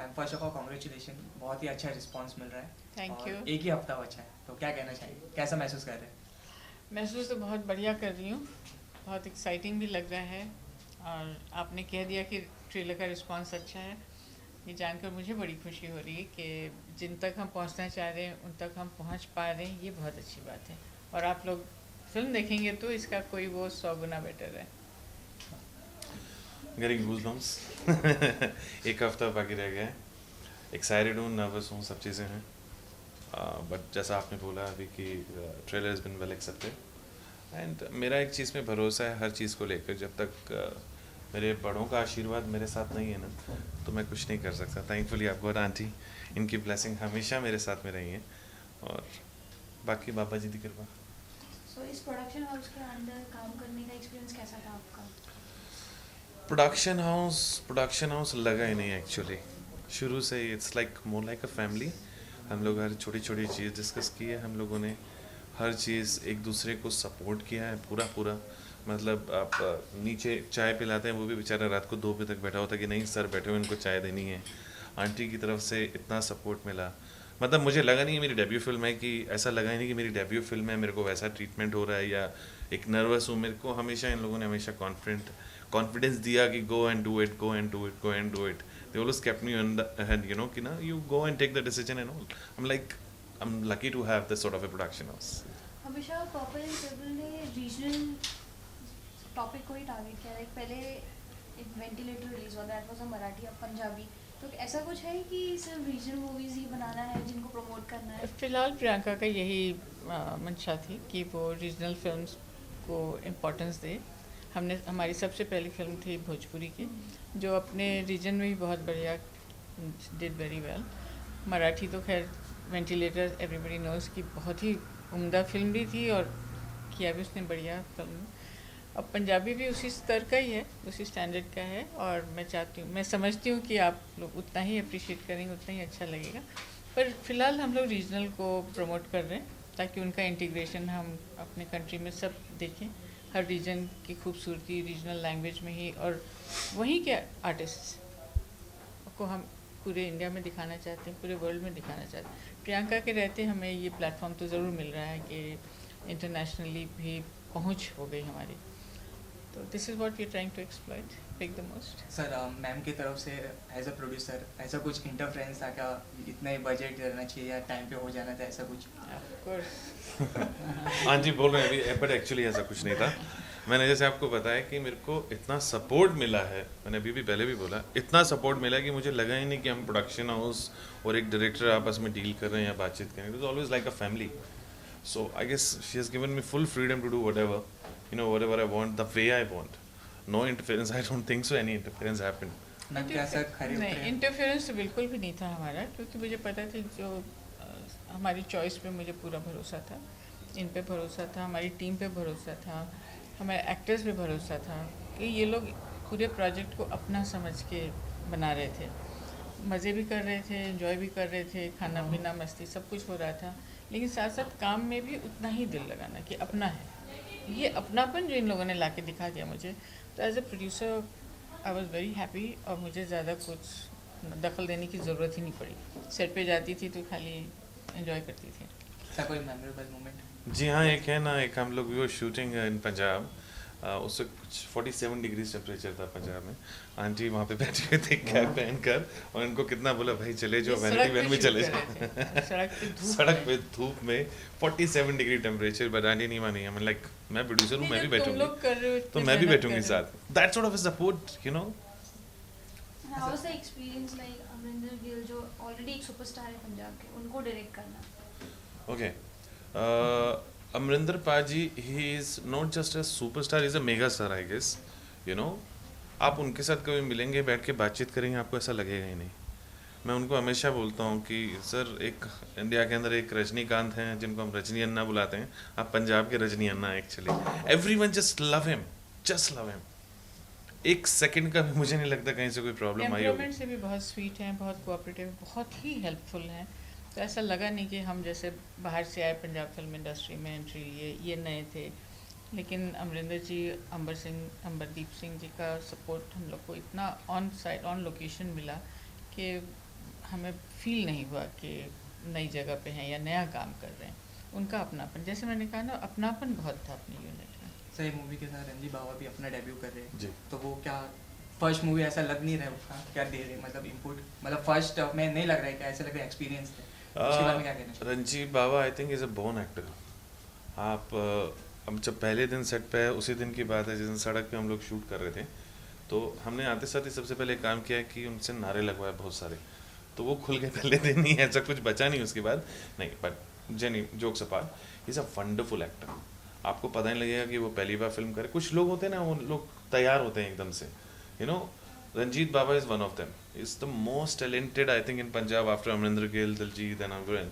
Ma'am first of all congratulation, बहुत ही अच्छा response मिल रहा है। थैंक और यू। एक ही हफ्ता बचा है, तो क्या कहना चाहिए, कैसा महसूस कर रहे हैं? महसूस तो बहुत बढ़िया कर रही हूँ, बहुत एक्साइटिंग भी लग रहा है। और आपने कह दिया कि ट्रेलर का रिस्पांस अच्छा है, ये जानकर मुझे बड़ी खुशी हो रही है कि जिन तक हम पहुँचना चाह रहे हैं उन तक हम पहुँच पा रहे हैं, ये बहुत अच्छी बात है। और आप लोग फिल्म देखेंगे तो इसका कोई वो 100 गुना बेटर है। Getting goosebumps. एक हफ्ता बाकी रह गया है। एक्साइटेड हूँ, नर्वस हूँ, सब चीज़ें हैं। बट जैसा आपने बोला अभी कि trailer has been well accepted and मेरा एक चीज़ में भरोसा है हर चीज़ को लेकर। जब तक मेरे बड़ों का आशीर्वाद मेरे साथ नहीं है ना, तो मैं कुछ नहीं कर सकता। थैंकफुली आपको और आंटी, इनकी ब्लेसिंग हमेशा मेरे साथ में रही है, और बाकी बाबा जी की कृपा। सो इस प्रोडक्शन हाउस के अंदर काम करने का एक्सपीरियंस कैसा था आपका? प्रोडक्शन हाउस लगा ही नहीं एक्चुअली। शुरू से it's like more like a family. हम लोग हर छोटी छोटी चीज़ डिस्कस की है, हम लोगों ने हर चीज़ एक दूसरे को सपोर्ट किया है पूरा पूरा। मतलब आप नीचे चाय पिलाते हैं, वो भी बेचारा रात को 2 बजे तक बैठा होता है कि नहीं सर बैठे हुए, इनको चाय देनी है। आंटी की तरफ से इतना सपोर्ट मिला। मतलब मुझे लगा नहीं मेरी डेब्यू फिल्म है, कि ऐसा लगा ही नहीं कि मेरी डेब्यू फिल्म है मेरे को वैसा ट्रीटमेंट हो रहा है या एक नर्वस हूँ। मेरे को हमेशा इन लोगों ने हमेशा कॉन्फिडेंस दिया कि go and do it, go and do it, go and do it. They always kept me on the head, you know, कि ना you go and take the decision and all. I'm lucky to have this sort of a production house. हमेशा purple and purple ने regional topic को ही target किया है। पहले एक ventilator release हुआ, दैट वाज अ मराठी, अब पंजाबी। तो ऐसा कुछ है कि सिर्फ रीजनल मूवीज ही बनाना है जिनको प्रमोट करना है? फिलहाल प्रियंका का यही मंशा थी कि वो रीजनल फिल्म्स को इम्पोर्टेंस दे। हमारी सबसे पहली फिल्म थी भोजपुरी की, जो अपने रीजन में भी बहुत बढ़िया डिड वेरी वेल। मराठी तो खैर वेंटिलेटर एवरीबडी नोज़ की बहुत ही उम्दा फिल्म भी थी, और किया भी उसने बढ़िया फिल्म। अब पंजाबी भी उसी स्तर का ही है, उसी स्टैंडर्ड का है, और मैं समझती हूँ कि आप लोग उतना ही अप्रिशिएट करेंगे, उतना ही अच्छा लगेगा। पर फिलहाल हम लोग रीजनल को प्रमोट कर रहे हैं, ताकि उनका इंटीग्रेशन हम अपने कंट्री में सब देखें। हर रीजन की खूबसूरती रीजनल लैंग्वेज में ही, और वहीं के आर्टिस्ट को हम पूरे इंडिया में दिखाना चाहते हैं, पूरे वर्ल्ड में दिखाना चाहते हैं। प्रियंका के रहते हमें ये प्लेटफॉर्म तो ज़रूर मिल रहा है कि इंटरनेशनली भी पहुंच हो गई हमारी। तो this is what we are trying to exploit, make the most. Sir ma'am की तरफ से एज अ प्रोड्यूसर ऐसा कुछ इंटरफेरेंस था क्या, इतना ही बजट रहना चाहिए या टाइम पे हो जाना था, ऐसा कुछ? Of course. हाँ जी, बोल रहे हैं अभी, बट एक्चुअली ऐसा कुछ नहीं था। मैंने जैसे आपको बताया कि मेरे को इतना सपोर्ट मिला है, मैंने अभी भी पहले भी बोला, इतना सपोर्ट मिला कि मुझे लगा ही नहीं कि हम प्रोडक्शन हाउस और एक डायरेक्टर आपस में डील कर रहे हैं या बातचीत करें। It is always like a family. So I guess she has given me full freedom to do whatever, you know, whatever I want, the way I want. No interference, I don't think so any interference happened. Ma'am क्या sir खरीद नहीं, interference तो बिल्कुल भी नहीं था हमारा, क्योंकि मुझे पता था जो हमारी चॉइस पे मुझे पूरा भरोसा था, इन पे भरोसा था, हमारी टीम पे भरोसा था, हमारे एक्टर्स पे भरोसा था कि ये लोग पूरे प्रोजेक्ट को अपना समझ के बना रहे थे। मज़े भी कर रहे थे, एंजॉय भी कर रहे थे, खाना पीना मस्ती सब कुछ हो रहा था, लेकिन साथ साथ काम में भी उतना ही दिल लगाना कि अपना है। ये अपनापन जो इन लोगों ने ला के दिखा दिया मुझे, तो as a producer I was very happy, और मुझे ज़्यादा कुछ दखल देने की ज़रूरत ही नहीं पड़ी। सेट पे जाती थी तो खाली एंजॉय करती थी। सर कोई मेमोरेबल मोमेंट? जी हाँ, एक है ना, एक हम लोग वो शूटिंग इन पंजाब, उससे कुछ 47 डिग्री टेम्परेचर था पंजाब में। आंटी वहाँ पे बैठे हुए थे कैप पहन कर, और इनको कितना बोला भाई चले जाओ, वैनिटी वैन में चले जाओ। सड़क पे धूप में 47 डिग्री टेम्परेचर, बट आंटी नहीं मानी। मैं लाइक, मैं प्रोड्यूसर हूँ, मैं भी बैठूंगी, तो मैं भी बैठूंगी साथ। That sort of support, you know. How was the experience like Amarinder Gill जो ऑलरेडी एक सुपरस्टार है पंजाब के, उनको डायरेक्ट करना? Okay. Amrinder Paji, he is not just a superstar, he is a mega star, I guess. You know, आप उनके साथ कभी मिलेंगे, बैठ के बातचीत करेंगे, आपको ऐसा लगेगा ही नहीं। मैं उनको हमेशा बोलता हूँ कि सर, एक इंडिया के अंदर एक रजनीकांत हैं जिनको हम रजनी अन्ना बुलाते हैं, आप पंजाब के Rajni Anna actually. Everyone just love him, just love him. एक सेकंड का भी मुझे नहीं लगता कहीं से कोई प्रॉब्लम आई होगी। टेम्परामेंट से भी बहुत स्वीट हैं, बहुत कोऑपरेटिव, बहुत ही हेल्पफुल हैं। तो ऐसा लगा नहीं कि हम जैसे बाहर से आए पंजाब फिल्म इंडस्ट्री में एंट्री लिए, ये नए थे। लेकिन अमरिंदर जी, अंबरदीप सिंह जी का सपोर्ट हम लोग को इतना ऑन साइट ऑन लोकेशन मिला कि हमें फील नहीं हुआ कि नई जगह पे हैं या नया काम कर रहे हैं। उनका अपनापन, जैसे मैंने कहा ना, अपनापन बहुत था अपनी यूनिट में। सही मूवी के साथ रणजीत बावा भी अपना डेब्यू कर रहे जी। हैं, तो वो क्या फर्स्ट मूवी ऐसा लग नहीं रहा है उसका, क्या दे रहे मतलब इनपुट, मतलब फर्स्ट में नहीं लग रहा है, क्या ऐसा लग रहा है एक्सपीरियंस थे, उसके बारे में क्या कहना चाहिए? Ranjit Bawa I think is a born actor. आप हम जब पहले दिन सेट पे है, उसी दिन की बात है जिस दिन सड़क पे हम लोग शूट कर रहे थे, तो हमने आते साथ ही सबसे पहले काम किया कि उनसे नारे लगवाए बहुत सारे, तो वो खुल के पहले दिन ही ऐसा कुछ बचा नहीं उसके बाद नहीं। But jenny jokes apart, is a wonderful actor. आपको पता नहीं लगेगा कि वो पहली बार फिल्म करे। कुछ लोग होते हैं ना, वो लोग तैयार होते हैं एकदम से, you know. Ranjit Bava is one of them. He's the most talented, I think, in Punjab after Amrinder Gill, Diljit, and Amren.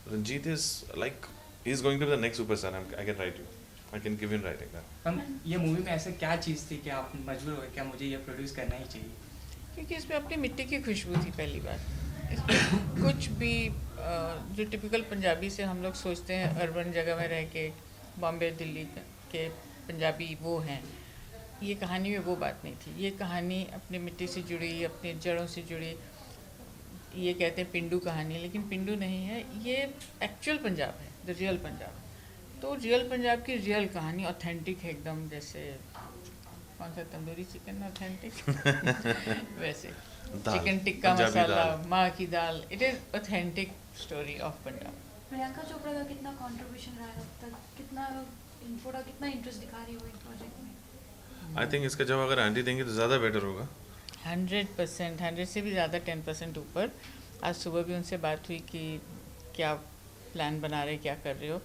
Ranjit is like, he's going to be the next superstar. I can write you. I can give you in writing that. हम ये movie में ऐसे क्या चीज़ थी कि आप मजबूर हो गए, क्या मुझे ये प्रोड्यूस करना ही चाहिए? क्योंकि इसमें अपनी मिट्टी की खुशबू थी पहली बार। इसमें कुछ भी जो टिपिकल पंजाबी से हम लोग सोचते हैं, अर्बन जगह में रह के, बॉम्बे दिल्ली के पंजाबी वो हैं, ये कहानी में वो बात नहीं थी। ये कहानी अपनी मिट्टी से जुड़ी, अपने जड़ों से जुड़ी। ये कहते हैं पिंडू कहानी, लेकिन पिंडू नहीं है, ये एक्चुअल पंजाब है, द रियल पंजाब। तो रियल पंजाब की रियल कहानी ऑथेंटिक है एकदम, जैसे कौन सा तंदूरी चिकन ऑथेंटिक वैसे चिकन टिक्का पंजाबी मसाला, दाल। माँ की दाल, it is authentic story of Punjab. Priyanka Chopra का कितना कंट्रीब्यूशन रहा है अब तक, कितना इनपुट और कितना इंटरेस्ट दिखा रही हो इन प्रोजेक्ट में? I think इसका जवाब अगर आंटी देंगे तो ज़्यादा बेटर होगा। 100%, 100 से भी ज़्यादा, 10% ऊपर। आज सुबह भी उनसे बात हुई कि क्या प्लान बना रहे, क्या कर रहे हो।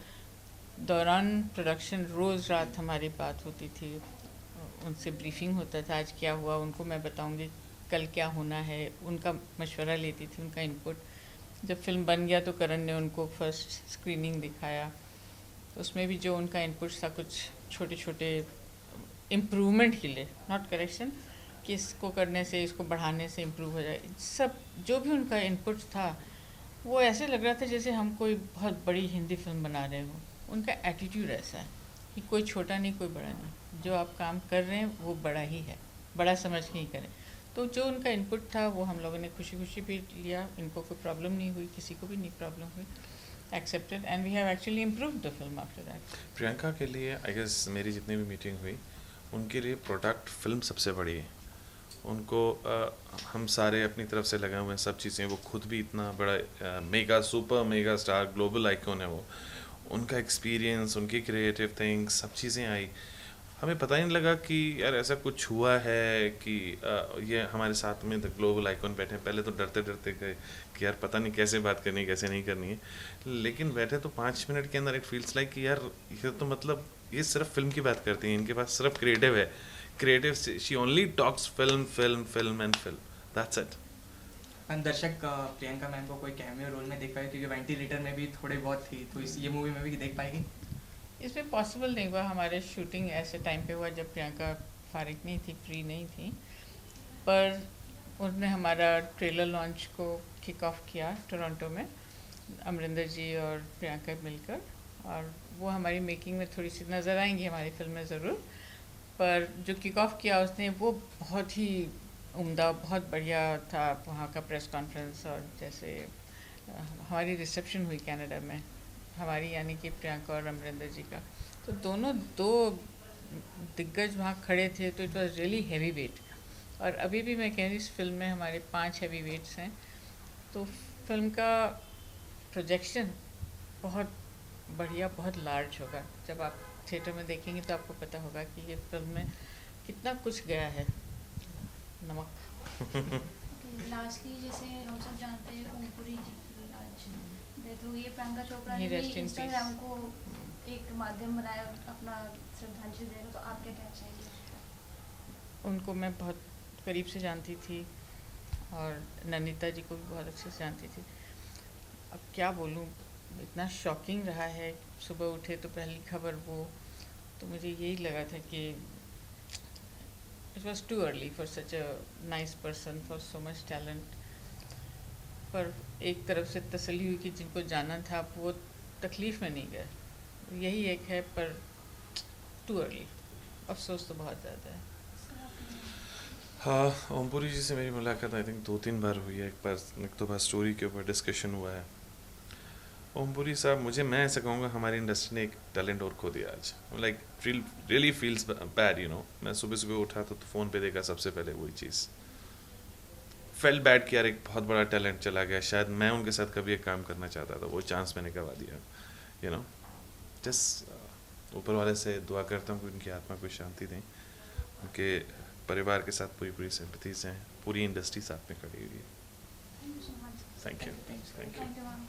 दौरान प्रोडक्शन रोज़ रात हमारी बात होती थी, उनसे ब्रीफिंग होता था, आज क्या हुआ उनको मैं बताऊंगी, कल क्या होना है, उनका मशवरा लेती थी, उनका इनपुट। जब फिल्म बन गया तो करण ने उनको फर्स्ट स्क्रीनिंग दिखाया, उसमें भी जो उनका इनपुट था, कुछ छोटे छोटे इम्प्रूवमेंट के लिए, नॉट करेक्शन, कि इसको करने से, इसको बढ़ाने से इम्प्रूव हो जाए, सब जो भी उनका इनपुट था, वो ऐसे लग रहा था जैसे हम कोई बहुत बड़ी हिंदी फिल्म बना रहे हो। उनका एटीट्यूड ऐसा है कि कोई छोटा नहीं, कोई बड़ा नहीं, जो आप काम कर रहे हैं वो बड़ा ही है, बड़ा समझ के ही करें। तो जो उनका इनपुट था वो हम लोगों ने खुशी खुशी भी लिया, इनको कोई प्रॉब्लम नहीं हुई, किसी को भी नहीं प्रॉब्लम हुई, accepted, and we have actually improved the film after that. Priyanka के लिए आई गेस मेरी जितनी भी मीटिंग हुई, उनके लिए प्रोडक्ट फिल्म सबसे बड़ी है। उनको हम सारे अपनी तरफ से लगे हुए हैं सब चीज़ें, वो खुद भी इतना बड़ा mega super mega star global icon है वो। उनका एक्सपीरियंस, उनकी क्रिएटिव थिंग्स, सब चीज़ें आई। हमें पता ही नहीं लगा कि यार ऐसा कुछ हुआ है कि ये हमारे साथ में द ग्लोबल आइकॉन बैठे हैं। पहले तो डरते डरते गए कि यार पता नहीं कैसे बात करनी है, कैसे नहीं करनी है, लेकिन बैठे तो 5 मिनट के अंदर इट फील्स लाइक कि यार ये तो मतलब ये सिर्फ फिल्म की बात करती हैं, इनके पास सिर्फ क्रिएटिव है, creative, she only talks film film film and film, that's it. हम दर्शक प्रियंका मैम को कोई कैमियो रोल में देख पाए, क्योंकि वेंटिलेटर में भी थोड़ी बहुत थी, तो इस ये मूवी में भी देख पाएगी? इसमें पॉसिबल नहीं हुआ, हमारे शूटिंग ऐसे टाइम पे हुआ जब प्रियंका फारिग नहीं थी, फ्री नहीं थी, पर उन्होंने हमारा ट्रेलर लॉन्च को किक ऑफ किया टोरंटो में, अमरिंदर जी और प्रियंका मिलकर, और वो हमारी मेकिंग में थोड़ी सी नज़र आएंगी हमारी फिल्म में ज़रूर। पर जो किक ऑफ किया उसने, वो बहुत ही उम्दा, बहुत बढ़िया था। वहाँ का प्रेस कॉन्फ्रेंस, और जैसे हमारी रिसेप्शन हुई कनाडा में, हमारी यानी कि प्रियंका और अमरिंदर जी का, तो दोनों दो दिग्गज वहाँ खड़े थे, तो it was really heavy weight. और अभी भी मैं कह रही, इस फिल्म में हमारे 5 हैवी वेट्स हैं, तो फिल्म का प्रोजेक्शन बहुत बढ़िया, बहुत लार्ज होगा। जब आप थिएटर में देखेंगे तो आपको पता होगा कि ये फिल्म में कितना कुछ गया है, नमक। लास्टली जैसे हम सब जानते हैं ओमपुरी जी की आज डेथ हो गई है, प्रियंका चोपड़ा He ने rest in इंस्टाग्राम को एक माध्यम बनाया अपना श्रद्धांजलि देने, तो आप क्या कहना चाहेंगे? उनको मैं बहुत करीब से जानती थी, और ननिता जी को भी बहुत अच्छे से जानती थी। अब क्या बोलूँ, इतना शॉकिंग रहा है। सुबह उठे तो पहली खबर वो, तो मुझे यही लगा था कि it was too early for such a nice person, for so much talent. पर एक तरफ से तसल्ली हुई कि जिनको जाना था वो तकलीफ़ में नहीं गए, यही एक है, पर टू अर्ली। अफसोस तो बहुत ज़्यादा है। हाँ, ओमपुरी जी से मेरी मुलाकात आई थिंक 2-3 बार हुई है। एक तो बार स्टोरी के ऊपर डिस्कशन हुआ है। ओमपुरी साहब, मैं ऐसा कहूँगा, हमारी इंडस्ट्री ने एक टैलेंट और खो दिया आज। लाइक रियली फील्स बैड, मैं सुबह सुबह उठा तो फ़ोन पे देखा सबसे पहले वही चीज़। फेल बैड कि यार एक बहुत बड़ा टैलेंट चला गया, शायद मैं उनके साथ कभी एक काम करना चाहता था, वो चांस मैंने गवा दिया। जस्ट ऊपर वाले से दुआ करता हूँ कि उनकी आत्मा को शांति दें। उनके परिवार के साथ पूरी सिंपैथीज हैं, पूरी इंडस्ट्री साथ में खड़ी हुई है। Thank you so much. Thank you. Thanks. Thank you. Thank you ma'am.